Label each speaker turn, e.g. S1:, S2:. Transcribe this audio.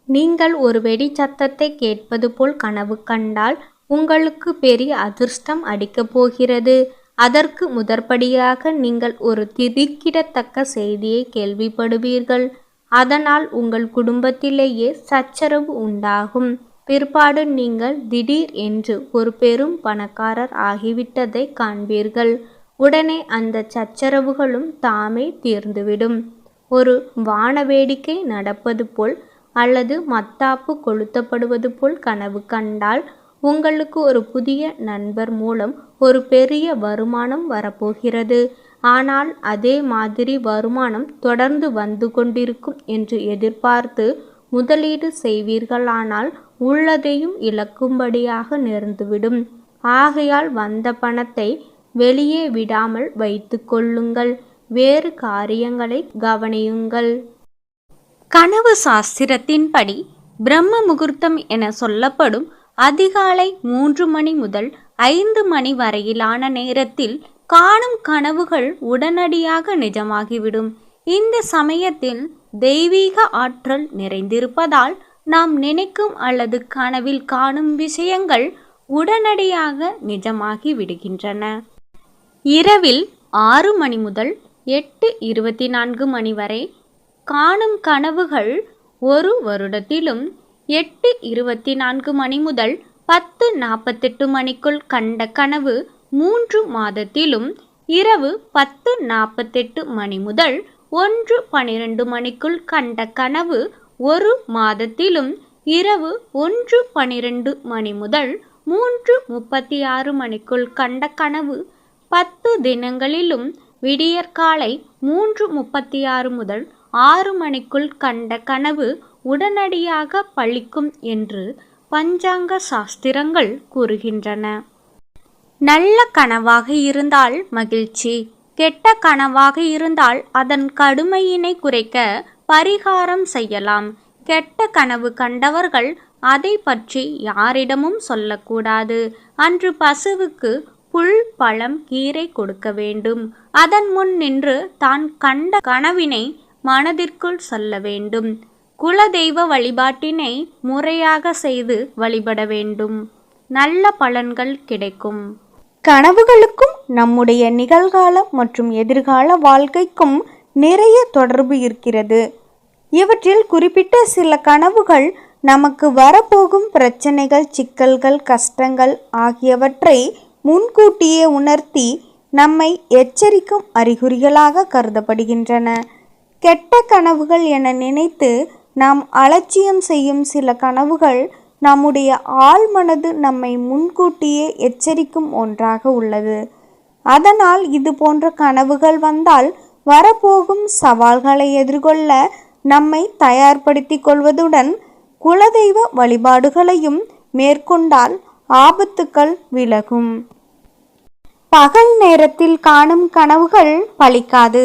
S1: நீங்கள் ஒரு வெடி சத்தத்தை கேட்பது போல் கனவு கண்டால் உங்களுக்கு பெரிய அதிர்ஷ்டம் அடிக்கப் போகிறது. அதற்கு முதற்படியாக நீங்கள் ஒரு திடுக்கிடத்தக்க செய்தியை கேள்விப்படுவீர்கள். அதனால் உங்கள் குடும்பத்திலேயே சச்சரவு உண்டாகும். பிற்பாடு நீங்கள் திடீர் என்று ஒரு பெரும் பணக்காரர் ஆகிவிட்டதை காண்பீர்கள். உடனே அந்த சச்சரவுகளும் தாமே தீர்ந்துவிடும். ஒரு வான வேடிக்கை நடப்பது போல் அல்லது மத்தாப்பு கொளுத்தப்படுவது போல் கனவு கண்டால் உங்களுக்கு ஒரு புதிய நண்பர் மூலம் ஒரு பெரிய வருமானம் வரப்போகிறது. ஆனால் அதே மாதிரி வருமானம் தொடர்ந்து வந்து கொண்டிருக்கும் என்று எதிர்பார்த்து முதலீடு செய்வீர்களானால் உள்ளதையும் இழக்கும்படியாக நேர்ந்துவிடும். ஆகையால் வந்த பணத்தை வெளியே விடாமல் வைத்து கொள்ளுங்கள். வேறு காரியங்களை கவனியுங்கள். கனவு சாஸ்திரத்தின்படி பிரம்ம முகூர்த்தம் என சொல்லப்படும் அதிகாலை 3 மணி முதல் 5 மணி வரையிலான நேரத்தில் காணும் கனவுகள் உடனடியாக நிஜமாகிவிடும். இந்த சமயத்தில் தெய்வீக ஆற்றல் நிறைந்திருப்பதால் நாம் நினைக்கும் அல்லது கனவில் காணும் விஷயங்கள் உடனடியாக நிஜமாகி விடுகின்றன. இரவில் 6 மணி முதல் 8:24 மணி வரை காணும் கனவுகள் 1 வருடத்திலும், 8:24 மணி முதல் 10:48 மணிக்குள் கண்ட கனவு 3 மாதத்திலும், இரவு 10:48 மணி முதல் 1:12 மணிக்குள் கண்ட கனவு 1 மாதத்திலும், இரவு 1:12 மணி முதல் 3:36 மணிக்குள் கண்ட கனவு 10 தினங்களிலும், விடியற்காலை 3:36 முதல் 6 மணிக்குள் கண்ட கனவு உடனடியாக பலிக்கும் என்று பஞ்சாங்க சாஸ்திரங்கள் கூறுகின்றன. நல்ல கனவாக இருந்தால் மகிழ்ச்சி, கெட்ட கனவாக இருந்தால் அதன் கடுமையினை குறைக்க பரிகாரம் செய்யலாம். கெட்ட கனவு கண்டவர்கள் அதை பற்றி யாரிடமும் சொல்லக்கூடாது. அன்று பசுவுக்கு புல், பழம், கீரை கொடுக்க வேண்டும். அதன் முன் நின்று தான் கண்ட கனவினை மனதிற்குள் சொல்ல வேண்டும். குலதெய்வ வழிபாட்டினை முறையாக செய்து வழிபட வேண்டும். நல்ல பலன்கள் கிடைக்கும். கனவுகளுக்கும் நம்முடைய நிகழ்கால மற்றும் எதிர்கால வாழ்க்கைக்கும் நிறைய தொடர்பு இருக்கிறது. இவற்றில் குறிப்பிட்ட சில கனவுகள் நமக்கு வரப்போகும் பிரச்சனைகள், சிக்கல்கள், கஷ்டங்கள் ஆகியவற்றை முன்கூட்டியே உணர்த்தி நம்மை எச்சரிக்கும் அறிகுறிகளாக கருதப்படுகின்றன. கெட்ட கனவுகள் என நினைத்து நாம் அலட்சியம் செய்யும் சில கனவுகள் நம்முடைய ஆழ்மனது நம்மை முன்கூட்டியே எச்சரிக்கும் ஒன்றாக உள்ளது. அதனால் இது போன்ற கனவுகள் வந்தால் வரப்போகும் சவால்களை எதிர்கொள்ள நம்மை தயார்படுத்தி கொள்வதுடன் குலதெய்வ வழிபாடுகளையும் மேற்கொண்டால் ஆபத்துக்கள் விலகும். பகல் நேரத்தில் காணும் கனவுகள் பலிக்காது.